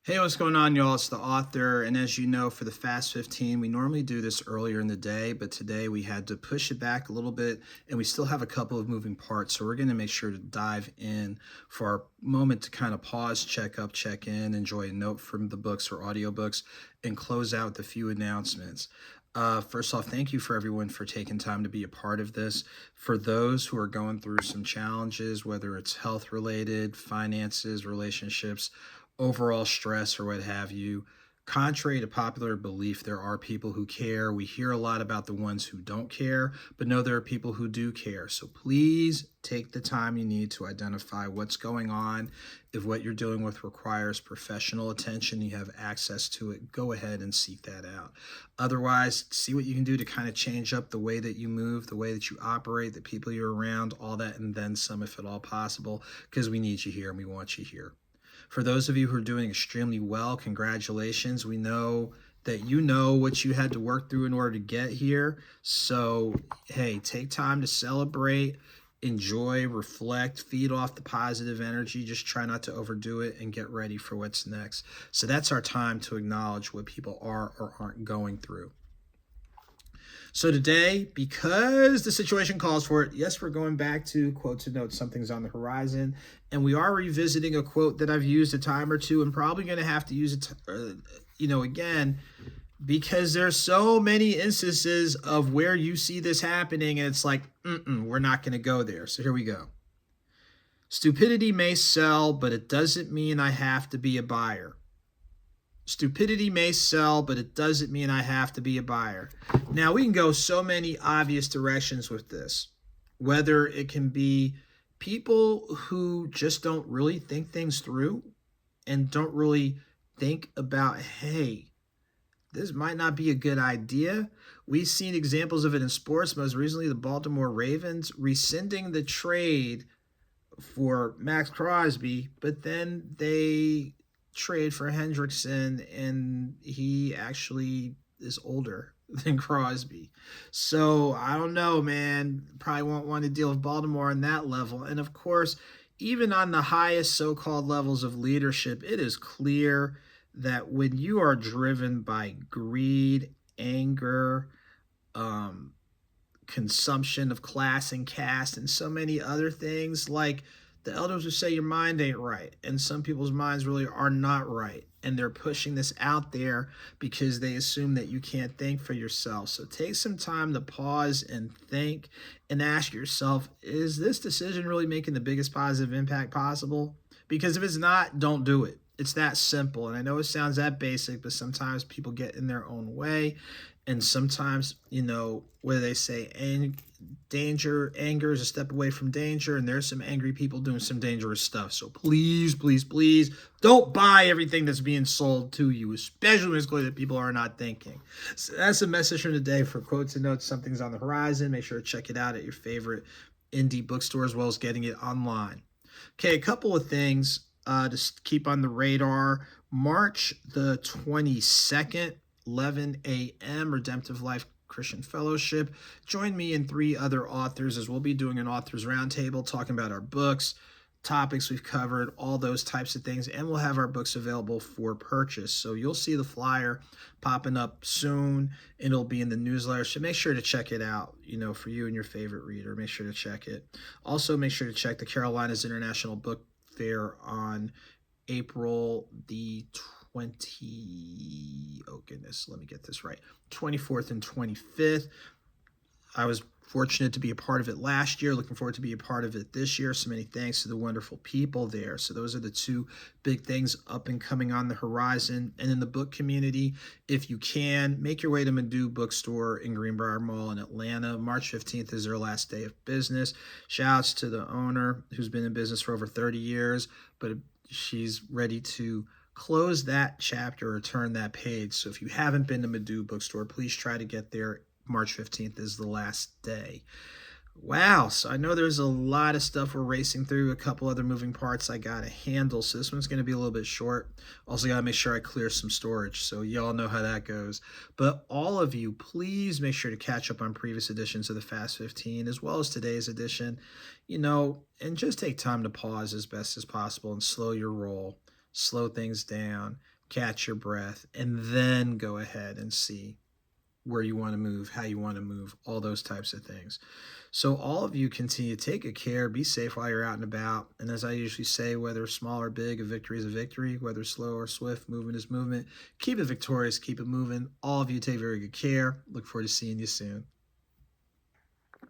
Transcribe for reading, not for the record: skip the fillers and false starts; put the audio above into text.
Hey, what's going on, y'all? It's the author. And as you know, for the Fast 15, we normally do this earlier in the day, but today we had to push it back a little bit, and we still have a couple of moving parts. So we're going to make sure to dive in for our moment to kind of pause, check up, check in, enjoy a note from the books or audiobooks, and close out with a few announcements. First off, thank you for everyone for taking time to be a part of this. For those who are going through some challenges, whether it's health related, finances, relationships, overall stress, or what have you, contrary to popular belief, there are people who care. We hear a lot about the ones who don't care, but no, there are people who do care. So please take the time you need to identify what's going on. If what you're dealing with requires professional attention, you have access to it, go ahead and seek that out. Otherwise, see what you can do to kind of change up the way that you move, the way that you operate, the people you're around, all that, and then some if at all possible, because we need you here and we want you here. For those of you who are doing extremely well, congratulations. We know that you know what you had to work through in order to get here. So, hey, take time to celebrate, enjoy, reflect, feed off the positive energy. Just try not to overdo it and get ready for what's next. So, that's our time to acknowledge what people are or aren't going through. So today, because the situation calls for it, yes, we're going back to quote to note, something's on the horizon, and we are revisiting a quote that I've used a time or two, and probably going to have to use it, again, because there's so many instances of where you see this happening, and it's like, we're not going to go there. So here we go. Stupidity may sell, but it doesn't mean I have to be a buyer. Stupidity may sell, but it doesn't mean I have to be a buyer. Now, we can go so many obvious directions with this, whether it can be people who just don't really think things through and don't really think about, hey, this might not be a good idea. We've seen examples of it in sports, most recently the Baltimore Ravens rescinding the trade for Max Crosby, but then they trade for Hendrickson, and he actually is older than Crosby. So I don't know, man. Probably won't want to deal with Baltimore on that level. And of course, even on the highest so called levels of leadership, it is clear that when you are driven by greed, anger, consumption of class and caste, and so many other things, like the elders would say your mind ain't right, and some people's minds really are not right, and they're pushing this out there because they assume that you can't think for yourself. So take some time to pause and think and ask yourself, is this decision really making the biggest positive impact possible? Because if it's not, don't do it. It's that simple. And I know it sounds that basic, but sometimes people get in their own way. And sometimes, what do they say? Anger is a step away from danger, and there's some angry people doing some dangerous stuff. So please, please, please don't buy everything that's being sold to you, especially when it's clear that people are not thinking. So that's a message from today. For quotes and notes, something's on the horizon. Make sure to check it out at your favorite indie bookstore, as well as getting it online. Okay, a couple of things to keep on the radar. March the 22nd, 11 a.m., Redemptive Life Christian Fellowship. Join me and 3 other authors, as we'll be doing an authors roundtable talking about our books, topics we've covered, all those types of things, and we'll have our books available for purchase. So you'll see the flyer popping up soon, and it'll be in the newsletter. So make sure to check it out, for you and your favorite reader. Make sure to check it. Also, make sure to check the Carolinas International Book Fair on April the 24th and 25th. I was fortunate to be a part of it last year. Looking forward to be a part of it this year. So many thanks to the wonderful people there. So those are the 2 big things up and coming on the horizon. And in the book community, if you can, make your way to Madu Bookstore in Greenbrier Mall in Atlanta. March 15th is their last day of business. Shouts to the owner, who's been in business for over 30 years, but she's ready to close that chapter or turn that page. So if you haven't been to Madu Bookstore, please try to get there. March 15th is the last day. Wow, so I know there's a lot of stuff we're racing through, a couple other moving parts I got to handle, so this one's going to be a little bit short. Also got to make sure I clear some storage, so y'all know how that goes. But all of you, please make sure to catch up on previous editions of the Fast 15, as well as today's edition, and just take time to pause as best as possible and slow your roll. slow things down, catch your breath, and then go ahead and see where you want to move, how you want to move, all those types of things. So all of you continue to take good care, be safe while you're out and about. And as I usually say, whether small or big, a victory is a victory, whether slow or swift, movement is movement. Keep it victorious, keep it moving. All of you take very good care. Look forward to seeing you soon.